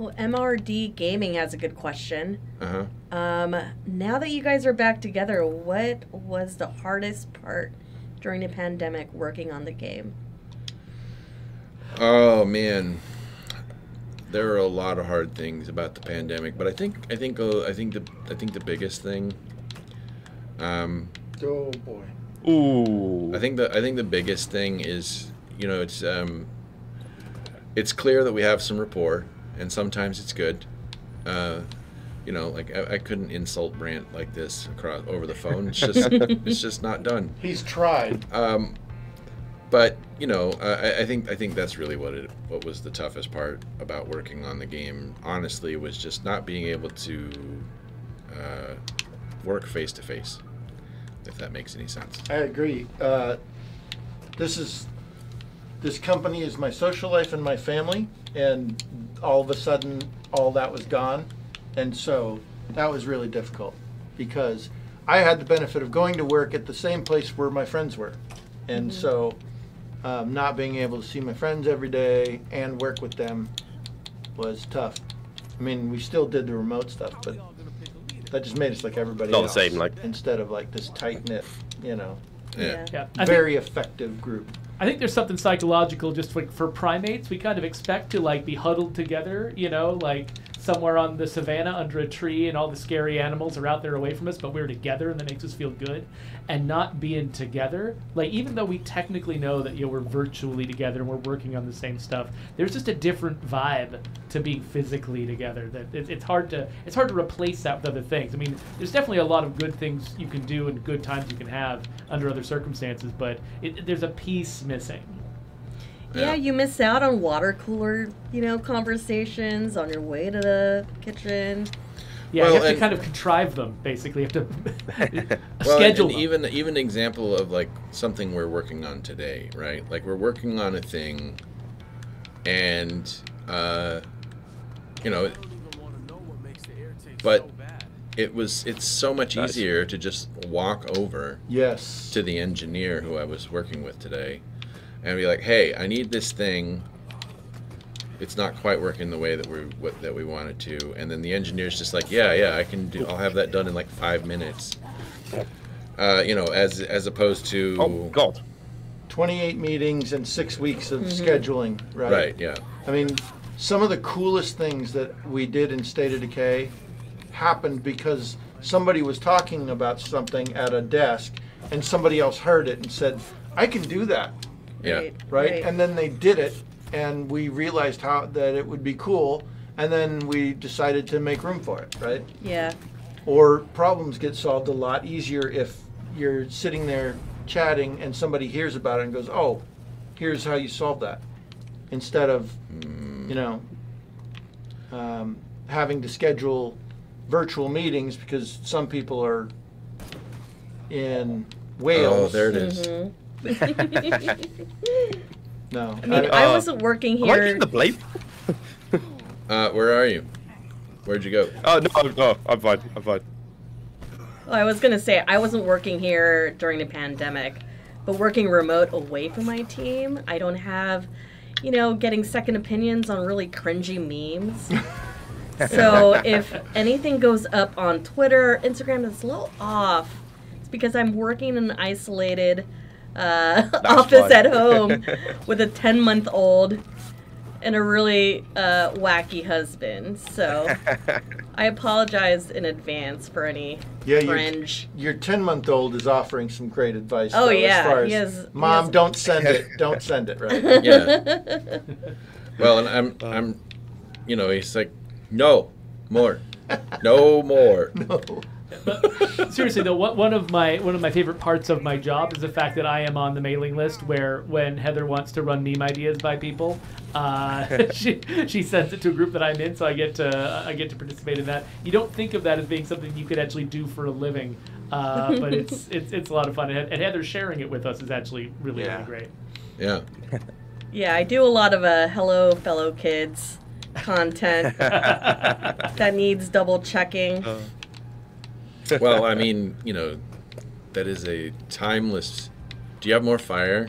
Well, MRD Gaming has a good question. Uh-huh. Now that you guys are back together, what was the hardest part during the pandemic working on the game? Oh man, there are a lot of hard things about the pandemic, but I think the biggest thing. Oh boy. Ooh. I think the biggest thing is, it's clear that we have some rapport, and sometimes it's good. Like I couldn't insult Brant like this over the phone. It's just not done. He's tried. But I think that's really what was the toughest part about working on the game. Honestly, was just not being able to work face to face. If that makes any sense. I agree. This company is my social life and my family, and all of a sudden, all that was gone, and so that was really difficult because I had the benefit of going to work at the same place where my friends were, and so not being able to see my friends every day and work with them was tough. I mean, we still did the remote stuff, but that just made us like everybody else. Not the same, like instead of like this tight knit, Yeah. very effective group. I think there's something psychological just like for primates. We kind of expect to like be huddled together, like somewhere on the savannah under a tree, and all the scary animals are out there away from us, but we're together, and that makes us feel good. And not being together, like even though we technically know that we're virtually together and we're working on the same stuff, there's just a different vibe to being physically together. That it's hard to replace that with other things. I mean, there's definitely a lot of good things you can do and good times you can have under other circumstances, but there's a piece missing. Yeah, you miss out on water cooler, conversations on your way to the kitchen. Yeah, you have to kind of contrive them, basically. You have to schedule them. Even an example of like something we're working on today, right? Like we're working on a thing, and but it's so much easier to just walk over to the engineer who I was working with today and be like, hey, I need this thing. It's not quite working the way that we want it to, and then the engineer's just like, yeah, I'll have that done in like 5 minutes. As opposed to 28 meetings and 6 weeks of scheduling, right? Right, yeah. I mean, some of the coolest things that we did in State of Decay happened because somebody was talking about something at a desk, and somebody else heard it and said, I can do that. Yeah. Right? And then they did it, and we realized that it would be cool, and then we decided to make room for it, right? Yeah. Or problems get solved a lot easier if you're sitting there chatting and somebody hears about it and goes, oh, here's how you solve that. Instead of, having to schedule virtual meetings because some people are in Wales. Oh, there it is. No. I mean, I wasn't working here. Am I getting the blame? Where are you? Where'd you go? Oh, no, I'm fine. Well, I was going to say, I wasn't working here during the pandemic, but working remote away from my team, I don't have, getting second opinions on really cringy memes. So if anything goes up on Twitter, Instagram that's a little off, it's because I'm working in an isolated office at home with a 10-month-old and a really wacky husband. So I apologize in advance for any cringe. Your 10-month-old is offering some great advice. Oh, though, yeah. As far as, Mom, don't send it. Don't send it, right? Yeah. Well, and I'm, he's like, no more. No more. No. But seriously though, one of my favorite parts of my job is the fact that I am on the mailing list where when Heather wants to run meme ideas by people, she sends it to a group that I'm in, so I get to participate in that. You don't think of that as being something you could actually do for a living, but it's a lot of fun. And Heather sharing it with us is actually really great. Yeah. Yeah, I do a lot of hello fellow kids content that needs double checking. Well, I mean, that is a timeless. Do you have more fire?